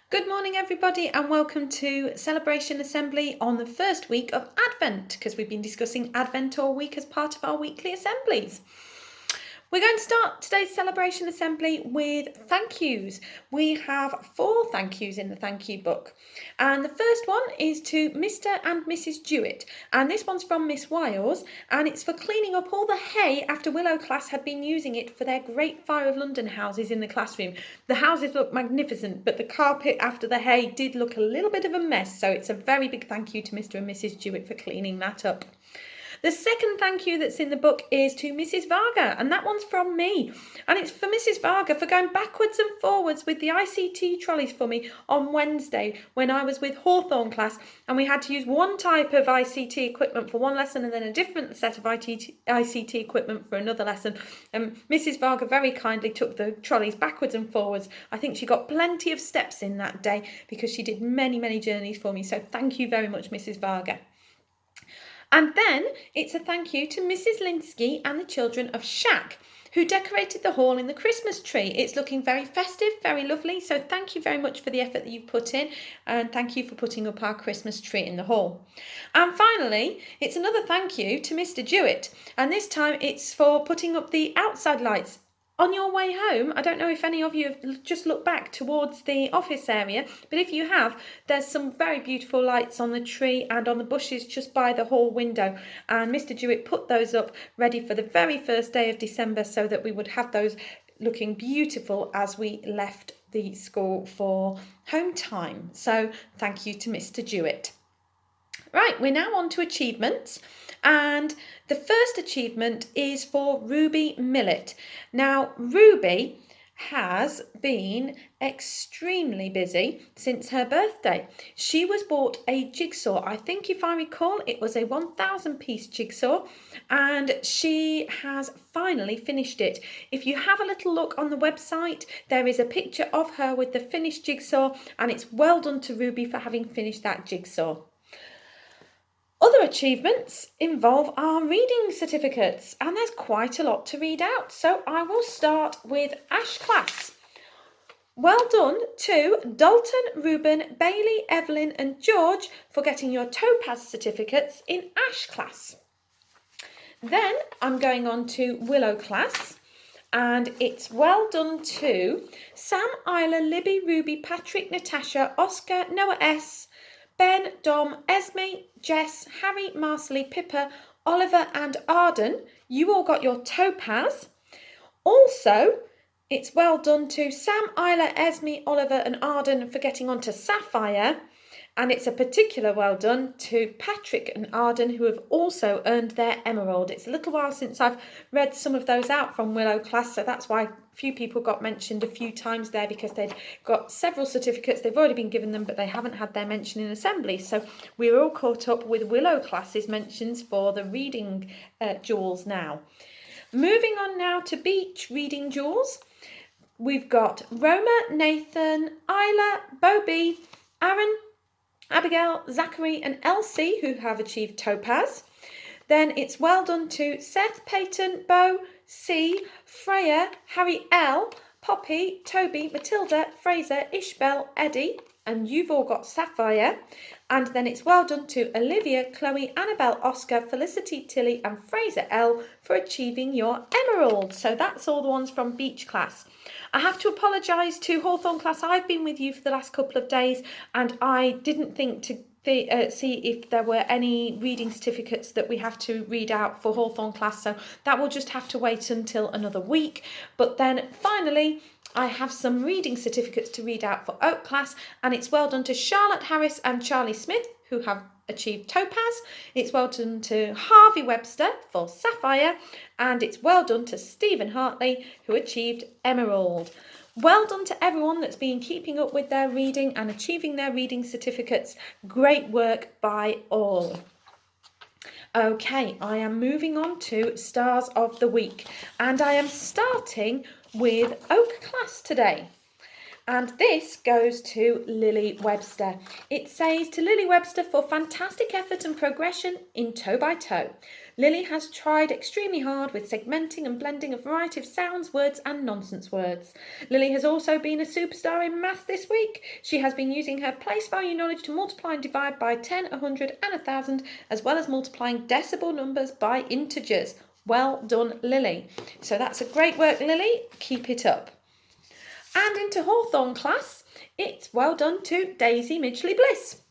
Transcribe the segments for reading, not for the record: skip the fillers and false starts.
Good morning, everybody, and welcome to Celebration Assembly on the first week of Advent, because we've been discussing Advent all week as part of our weekly assemblies. We're going to start today's Celebration Assembly with thank yous. We have 4 thank yous in the thank you book. And the first one is to Mr. and Mrs. Jewett. And this one's from Miss Wiles, and it's for cleaning up all the hay after Willow class had been using it for their Great Fire of London houses in the classroom. The houses look magnificent, but the carpet after the hay did look a little bit of a mess. So it's a very big thank you to Mr. and Mrs. Jewett for cleaning that up. The second thank you that's in the book is to Mrs. Varga, and that one's from me. And it's for Mrs. Varga for going backwards and forwards with the ICT trolleys for me on Wednesday when I was with Hawthorn class, and we had to use one type of ICT equipment for one lesson and then a different set of ICT equipment for another lesson. Mrs. Varga very kindly took the trolleys backwards and forwards. I think she got plenty of steps in that day because she did many, many journeys for me. So thank you very much, Mrs. Varga. And then it's a thank you to Mrs. Linsky and the children of Shack, who decorated the hall in the Christmas tree. It's looking very festive, very lovely. So thank you very much for the effort that you've put in, and thank you for putting up our Christmas tree in the hall. And finally, it's another thank you to Mr. Jewett, and this time it's for putting up the outside lights. On your way home, I don't know if any of you have just looked back towards the office area, but if you have, there's some very beautiful lights on the tree and on the bushes just by the hall window. And Mr. Jewett put those up ready for the very first day of December so that we would have those looking beautiful as we left the school for home time. So thank you to Mr. Jewett. Right, we're now on to achievements, and the first achievement is for Ruby Millett. Now, Ruby has been extremely busy since her birthday. She was bought a jigsaw. I think if I recall, it was a 1,000-piece jigsaw, and she has finally finished it. If you have a little look on the website, there is a picture of her with the finished jigsaw, and it's well done to Ruby for having finished that jigsaw. Other achievements involve our reading certificates, and there's quite a lot to read out. So I will start with Ash class. Well done to Dalton, Ruben, Bailey, Evelyn and George for getting your Topaz certificates in Ash class. Then I'm going on to Willow class, and it's well done to Sam, Isla, Libby, Ruby, Patrick, Natasha, Oscar, Noah S., Ben, Dom, Esme, Jess, Harry, Marcelly, Pippa, Oliver and Arden. You all got your Topaz. Also, it's well done to Sam, Isla, Esme, Oliver and Arden for getting onto Sapphire. And it's a particular well done to Patrick and Arden, who have also earned their Emerald. It's a little while since I've read some of those out from Willow class, so that's why a few people got mentioned a few times there, because they'd got several certificates. They've already been given them, but they haven't had their mention in assembly. So we're all caught up with Willow class's mentions for the reading jewels now. Moving on now to Beach reading jewels. We've got Roma, Nathan, Isla, Bobby, Aaron, Abigail, Zachary and Elsie, who have achieved Topaz. Then it's well done to Seth, Peyton, Bo, C, Freya, Harry L, Poppy, Toby, Matilda, Fraser, Ishbel, Eddie, and you've all got Sapphire. And then it's well done to Olivia, Chloe, Annabelle, Oscar, Felicity, Tilly and Fraser L for achieving your Emerald. So that's all the ones from Beach class. I have to apologise to Hawthorn class. I've been with you for the last couple of days and I didn't think to see if there were any reading certificates that we have to read out for Hawthorn class. So that will just have to wait until another week. But then finally, I have some reading certificates to read out for Oak class, and it's well done to Charlotte Harris and Charlie Smith, who have achieved Topaz. It's well done to Harvey Webster for Sapphire, and it's well done to Stephen Hartley, who achieved Emerald. Well done to everyone that's been keeping up with their reading and achieving their reading certificates. Great work by all. Okay, I am moving on to Stars of the Week, and I am starting with Oak class today. And this goes to Lily Webster. It says, to Lily Webster for fantastic effort and progression in Toe by Toe. Lily has tried extremely hard with segmenting and blending a variety of sounds, words and nonsense words. Lily has also been a superstar in math this week. She has been using her place value knowledge to multiply and divide by 10, 100 and 1,000, as well as multiplying decimal numbers by integers. Well done, Lily. So that's a great work, Lily. Keep it up. And into Hawthorn class, it's well done to Daisy Midgley Bliss.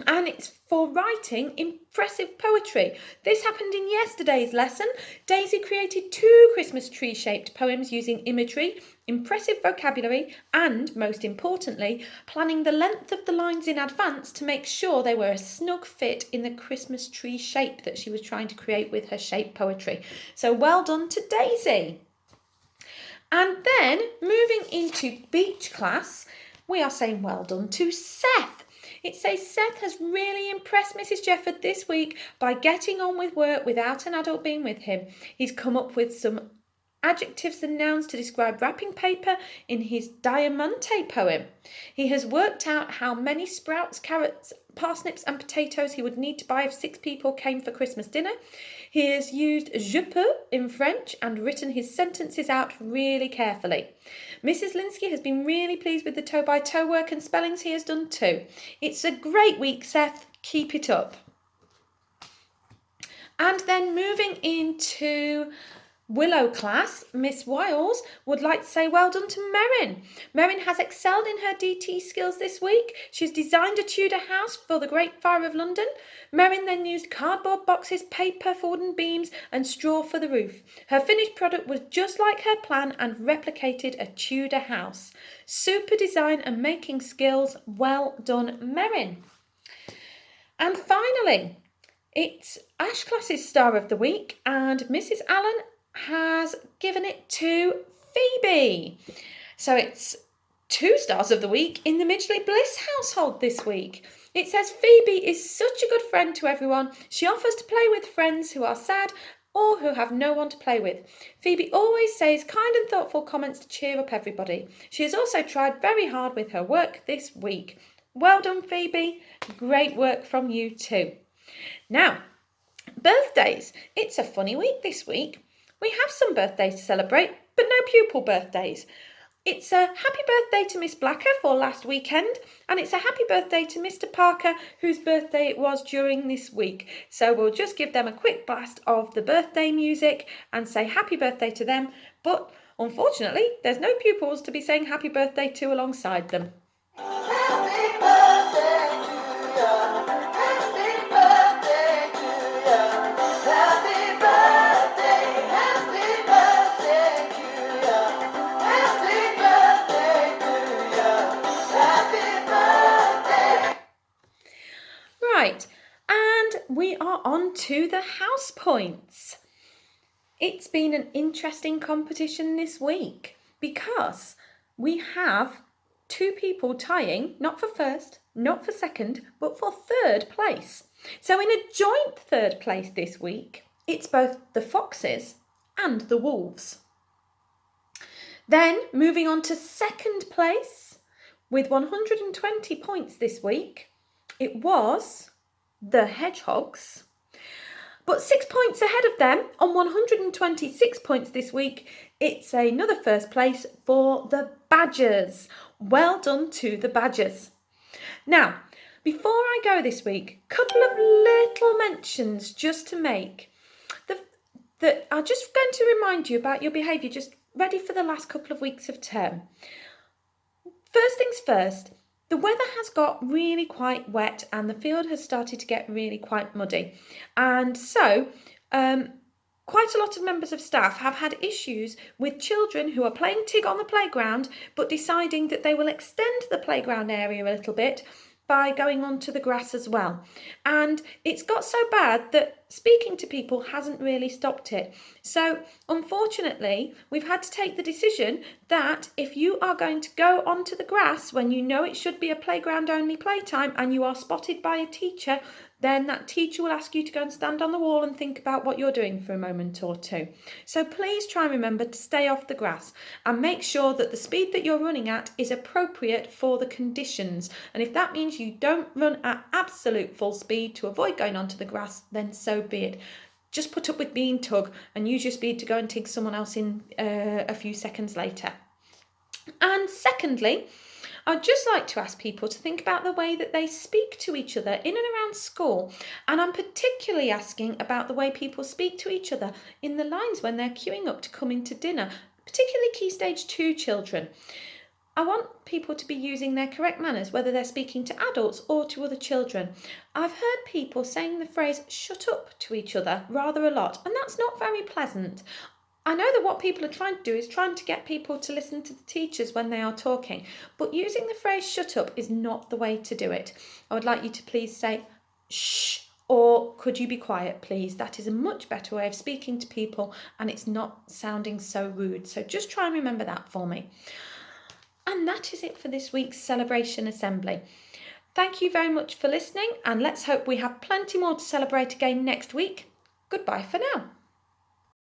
And it's for writing impressive poetry. This happened in yesterday's lesson. Daisy created 2 Christmas tree shaped poems using imagery, impressive vocabulary, and most importantly, planning the length of the lines in advance to make sure they were a snug fit in the Christmas tree shape that she was trying to create with her shape poetry. So well done to Daisy. And then moving into beach class, we are saying well done to Seth. It says Seth has really impressed Mrs. Jefford this week by getting on with work without an adult being with him. He's come up with some adjectives and nouns to describe wrapping paper in his Diamante poem. He has worked out how many sprouts, carrots, parsnips and potatoes he would need to buy if 6 people came for Christmas dinner. He has used je peux in French and written his sentences out really carefully. Mrs. Linsky has been really pleased with the toe by toe work and spellings he has done too. It's a great week, Seth. Keep it up. And then moving into Willow class, Miss Wiles would like to say well done to Merrin. Merrin has excelled in her DT skills this week. She's designed a Tudor house for the Great Fire of London. Merrin then used cardboard boxes, paper for wooden beams and straw for the roof. Her finished product was just like her plan and replicated a Tudor house. Super design and making skills. Well done, Merrin. And finally, it's Ash class's star of the week, and Mrs. Allen has given it to Phoebe. So it's 2 stars of the week in the Midgley Bliss household this week. It says Phoebe is such a good friend to everyone. She offers to play with friends who are sad or who have no one to play with. Phoebe always says kind and thoughtful comments to cheer up everybody. She has also tried very hard with her work this week. Well done, Phoebe. Great work from you too. Now, birthdays. It's a funny week this week. We have some birthdays to celebrate, but no pupil birthdays. It's a happy birthday to Miss Blacker for last weekend, and it's a happy birthday to Mr. Parker, whose birthday it was during this week. So we'll just give them a quick blast of the birthday music and say happy birthday to them. But unfortunately, there's no pupils to be saying happy birthday to alongside them. Happy birthday to you. Happy birthday to you. Happy birthday. Happy birthday to you. Happy birthday to you. Happy birthday. Right, and we are on to the house points. It's been an interesting competition this week because we have 2 people tying, not for first, not for second, but for 3rd place. So in a joint 3rd place this week, it's both the Foxes and the Wolves. Then moving on to 2nd place with 120 points this week, it was the Hedgehogs. But 6 points ahead of them on 126 points this week, it's another 1st place for the Badgers. Well done to the Badgers. Now, before I go this week, a couple of little mentions just to make. That I'm just going to remind you about your behaviour, just ready for the last couple of weeks of term. First things first, the weather has got really quite wet and the field has started to get really quite muddy. And so, quite a lot of members of staff have had issues with children who are playing TIG on the playground but deciding that they will extend the playground area a little bit by going onto the grass as well. And it's got so bad that speaking to people hasn't really stopped it. So unfortunately, we've had to take the decision that if you are going to go onto the grass when you know it should be a playground only playtime and you are spotted by a teacher, then that teacher will ask you to go and stand on the wall and think about what you're doing for a moment or two. So please try and remember to stay off the grass and make sure that the speed that you're running at is appropriate for the conditions. And if that means you don't run at absolute full speed to avoid going onto the grass, then so be it. Just put up with being tug and use your speed to go and take someone else in a few seconds later. And secondly, I'd just like to ask people to think about the way that they speak to each other in and around school. And I'm particularly asking about the way people speak to each other in the lines when they're queuing up to come into dinner, particularly Key Stage 2 children. I want people to be using their correct manners, whether they're speaking to adults or to other children. I've heard people saying the phrase shut up to each other rather a lot, and that's not very pleasant. I know that what people are trying to do is trying to get people to listen to the teachers when they are talking, but using the phrase shut up is not the way to do it. I would like you to please say shh, or could you be quiet please? That is a much better way of speaking to people and it's not sounding so rude. So just try and remember that for me. And that is it for this week's Celebration Assembly. Thank you very much for listening, and let's hope we have plenty more to celebrate again next week. Goodbye for now.